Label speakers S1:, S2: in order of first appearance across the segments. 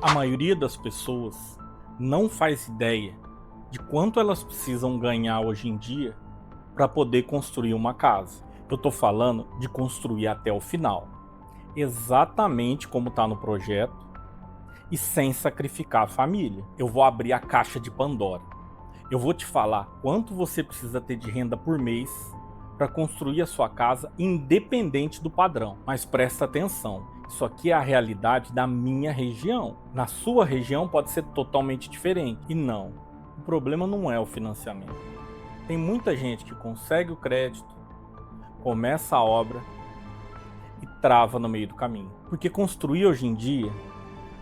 S1: A maioria das pessoas não faz ideia de quanto elas precisam ganhar hoje em dia para poder construir uma casa. Eu estou falando de construir até o final, exatamente como está no projeto e sem sacrificar a família. Eu vou abrir a caixa de Pandora. Eu vou te falar quanto você precisa ter de renda por mês para construir a sua casa independente do padrão. Mas presta atenção, isso aqui é a realidade da minha região. Na sua região pode ser totalmente diferente. E não, o problema não é o financiamento. Tem muita gente que consegue o crédito, começa a obra e trava no meio do caminho. Porque construir hoje em dia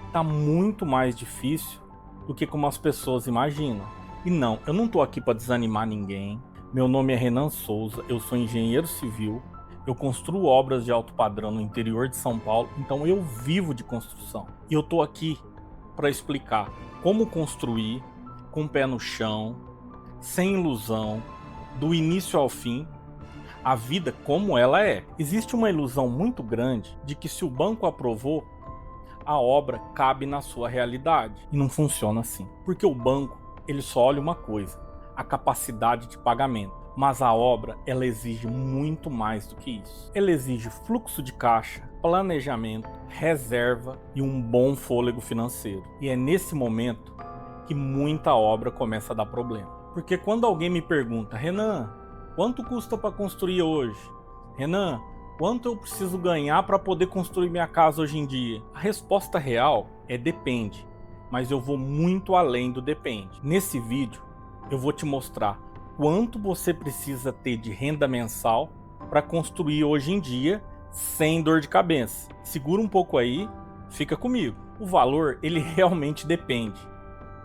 S1: está muito mais difícil do que como as pessoas imaginam. E não, eu não estou aqui para desanimar ninguém. Meu nome é Renan Souza, eu sou engenheiro civil, eu construo obras de alto padrão no interior de São Paulo, então eu vivo de construção. E eu estou aqui para explicar como construir com o pé no chão, sem ilusão, do início ao fim, a vida como ela é. Existe uma ilusão muito grande de que se o banco aprovou, a obra cabe na sua realidade. E não funciona assim. Porque o banco, ele só olha uma coisa: a capacidade de pagamento. Mas a obra, ela exige muito mais do que isso. Ela exige fluxo de caixa, planejamento, reserva e um bom fôlego financeiro. E é nesse momento que muita obra começa a dar problema. Porque quando alguém me pergunta: Renan, quanto custa para construir hoje? Renan, quanto eu preciso ganhar para poder construir minha casa hoje em dia? A resposta real é depende, mas eu vou muito além do depende. Nesse vídeo, eu vou te mostrar quanto você precisa ter de renda mensal para construir hoje em dia sem dor de cabeça. Segura um pouco aí, fica comigo. O valor, ele realmente depende.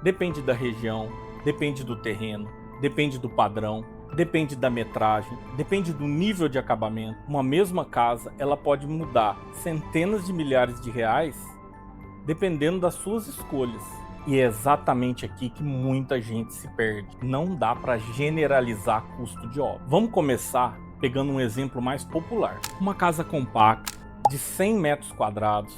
S1: Depende da região, depende do terreno, depende do padrão, depende da metragem, depende do nível de acabamento. Uma mesma casa, ela pode mudar centenas de milhares de reais dependendo das suas escolhas. E é exatamente aqui que muita gente se perde. Não dá para generalizar custo de obra. Vamos começar pegando um exemplo mais popular. Uma casa compacta de 100 metros quadrados,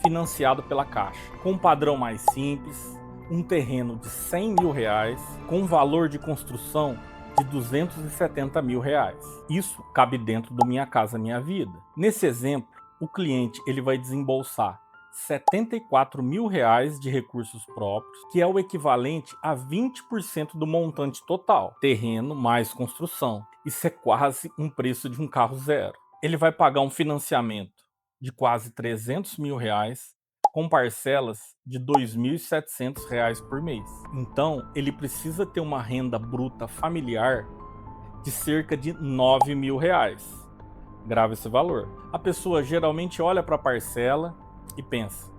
S1: financiado pela Caixa, com um padrão mais simples, um terreno de 100 mil reais, com valor de construção de 270 mil reais. Isso cabe dentro do Minha Casa Minha Vida. Nesse exemplo, o cliente ele vai desembolsar 74 mil reais de recursos próprios, que é o equivalente a 20% do montante total, terreno mais construção. Isso é quase um preço de um carro zero. Ele vai pagar um financiamento de quase 300 mil reais, com parcelas de R$ 2.700 por mês. Então, ele precisa ter uma renda bruta familiar de cerca de R$ 9 mil reais. Grave esse valor. A pessoa geralmente olha para a parcela e pensa: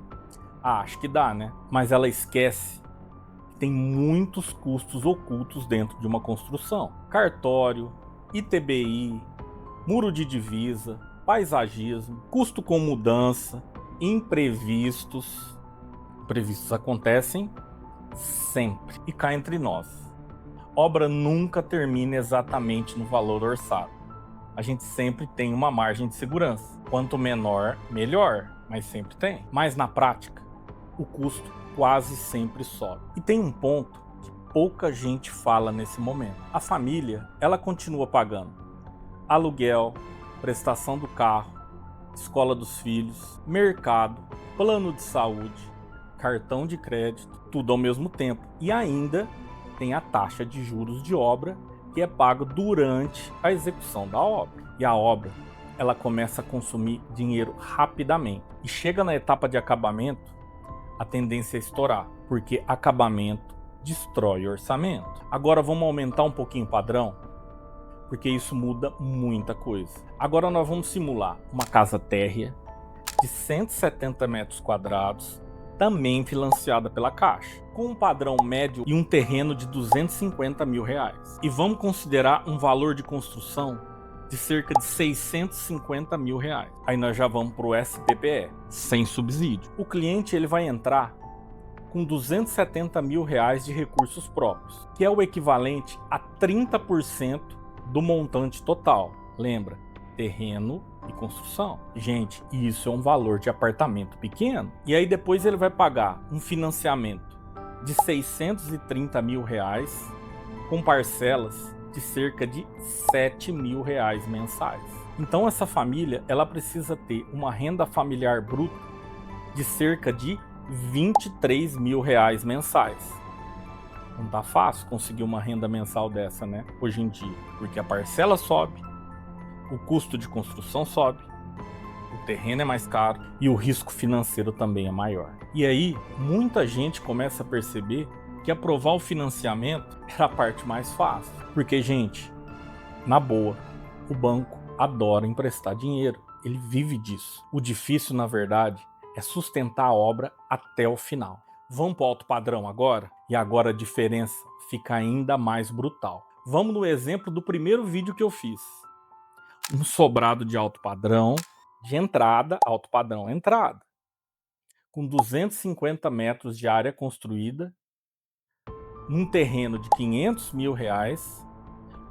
S1: ah, acho que dá, né? Mas ela esquece que tem muitos custos ocultos dentro de uma construção. Cartório, ITBI, muro de divisa, paisagismo, custo com mudança, imprevistos. Imprevistos acontecem sempre. E cá entre nós, obra nunca termina exatamente no valor orçado. A gente sempre tem uma margem de segurança. Quanto menor, melhor, mas sempre tem. Mas na prática, o custo quase sempre sobe. E tem um ponto que pouca gente fala nesse momento. A família, ela continua pagando aluguel, prestação do carro, escola dos filhos, mercado, plano de saúde, cartão de crédito, tudo ao mesmo tempo. E ainda tem a taxa de juros de obra, que é pago durante a execução da obra. E a obra, ela começa a consumir dinheiro rapidamente. E chega na etapa de acabamento, a tendência é estourar, porque acabamento destrói orçamento. Agora vamos aumentar um pouquinho o padrão, porque isso muda muita coisa. Agora nós vamos simular uma casa térrea de 170 metros quadrados, também financiada pela Caixa, com um padrão médio e um terreno de 250 mil reais. E vamos considerar um valor de construção de cerca de 650 mil reais. Aí nós já vamos para o SPPE, sem subsídio. O cliente ele vai entrar com 270 mil reais de recursos próprios, que é o equivalente a 30% do montante total. Lembra? Terreno e construção. Gente, isso é um valor de apartamento pequeno. E aí depois ele vai pagar um financiamento de R$ 630 mil com parcelas de cerca de R$ 7.000 mensais. Então essa família, ela precisa ter uma renda familiar bruta de cerca de R$ 23.000 mensais. Não tá fácil conseguir uma renda mensal dessa, né? Hoje em dia, porque a parcela sobe, o custo de construção sobe, o terreno é mais caro e o risco financeiro também é maior. E aí, muita gente começa a perceber que aprovar o financiamento era a parte mais fácil. Porque, gente, na boa, o banco adora emprestar dinheiro. Ele vive disso. O difícil, na verdade, é sustentar a obra até o final. Vamos para o alto padrão agora? E agora a diferença fica ainda mais brutal. Vamos no exemplo do primeiro vídeo que eu fiz. Um sobrado de alto padrão, de entrada, alto padrão entrada, com 250 metros de área construída, num terreno de R$ 500 mil,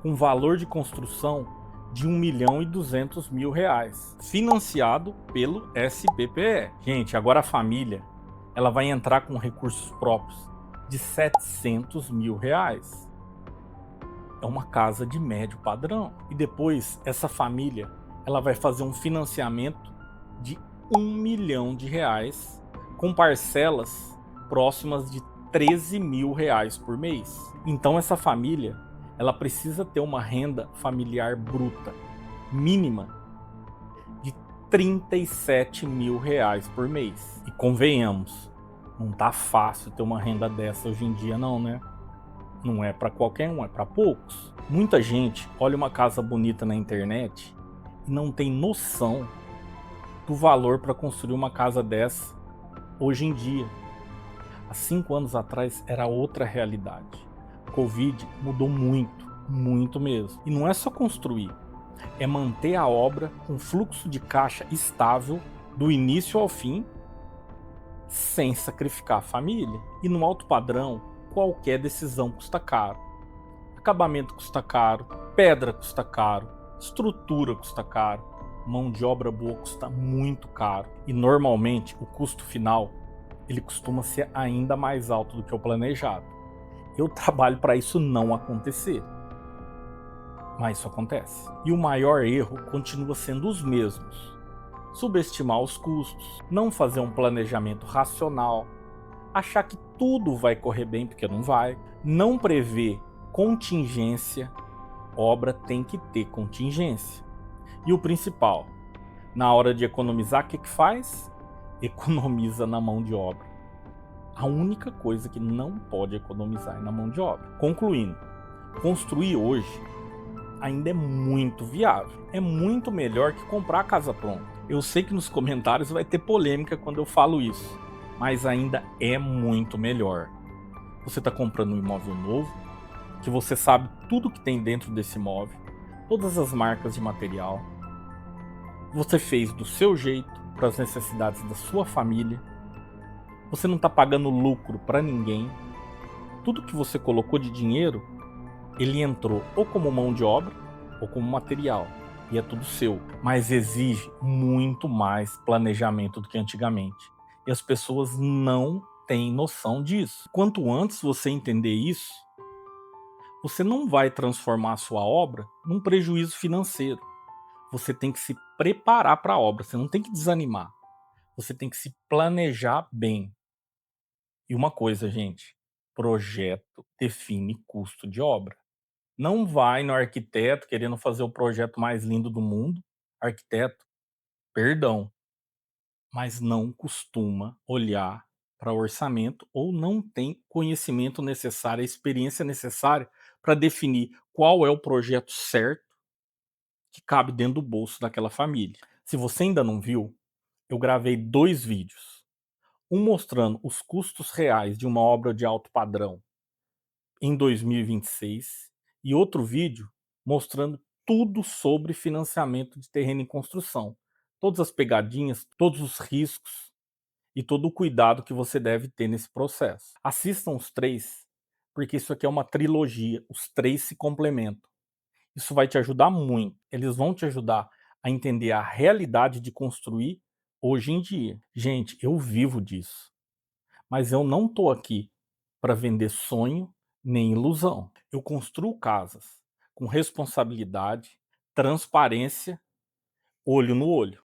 S1: com valor de construção de R$ 1.200.000, financiado pelo SBPE. Gente, agora a família ela vai entrar com recursos próprios de R$ 700 mil. É uma casa de médio padrão. E depois essa família ela vai fazer um financiamento de R$ 1 milhão, com parcelas próximas de R$ 13.000 por mês. Então essa família ela precisa ter uma renda familiar bruta mínima de R$ 37 mil por mês. E convenhamos, não tá fácil ter uma renda dessa hoje em dia não, né? Não é para qualquer um, é para poucos. Muita gente olha uma casa bonita na internet e não tem noção do valor para construir uma casa dessa hoje em dia. Há 5 anos atrás era outra realidade. Covid mudou muito, muito mesmo. E não é só construir, é manter a obra com fluxo de caixa estável do início ao fim, sem sacrificar a família. E no alto padrão, qualquer decisão custa caro. Acabamento custa caro, pedra custa caro, estrutura custa caro, mão de obra boa custa muito caro. E normalmente o custo final ele costuma ser ainda mais alto do que o planejado. Eu trabalho para isso não acontecer. Mas isso acontece. E o maior erro continua sendo os mesmos. Subestimar os custos, não fazer um planejamento racional, achar que tudo vai correr bem porque não vai, não prever contingência. Obra tem que ter contingência. E o principal, na hora de economizar, o que faz? Economiza na mão de obra. A única coisa que não pode economizar é na mão de obra. Concluindo, construir hoje ainda é muito viável. É muito melhor que comprar a casa pronta. Eu sei que nos comentários vai ter polêmica quando eu falo isso, mas ainda é muito melhor. Você está comprando um imóvel novo, que você sabe tudo que tem dentro desse imóvel, todas as marcas de material. Você fez do seu jeito, para as necessidades da sua família. Você não está pagando lucro para ninguém. Tudo que você colocou de dinheiro, ele entrou ou como mão de obra ou como material. E é tudo seu. Mas exige muito mais planejamento do que antigamente. E as pessoas não têm noção disso. Quanto antes você entender isso, você não vai transformar a sua obra num prejuízo financeiro. Você tem que se preparar para a obra. Você não tem que desanimar. Você tem que se planejar bem. E uma coisa, gente, projeto define custo de obra. Não vai no arquiteto querendo fazer o projeto mais lindo do mundo. Arquiteto, perdão, mas não costuma olhar para orçamento ou não tem conhecimento necessário, a experiência necessária para definir qual é o projeto certo que cabe dentro do bolso daquela família. Se você ainda não viu, eu gravei 2 vídeos. Um mostrando os custos reais de uma obra de alto padrão em 2026 e outro vídeo mostrando tudo sobre financiamento de terreno em construção. Todas as pegadinhas, todos os riscos e todo o cuidado que você deve ter nesse processo. Assistam os 3, porque isso aqui é uma trilogia, os 3 se complementam. Isso vai te ajudar muito. Eles vão te ajudar a entender a realidade de construir hoje em dia. Gente, eu vivo disso, mas eu não estou aqui para vender sonho nem ilusão. Eu construo casas com responsabilidade, transparência, olho no olho.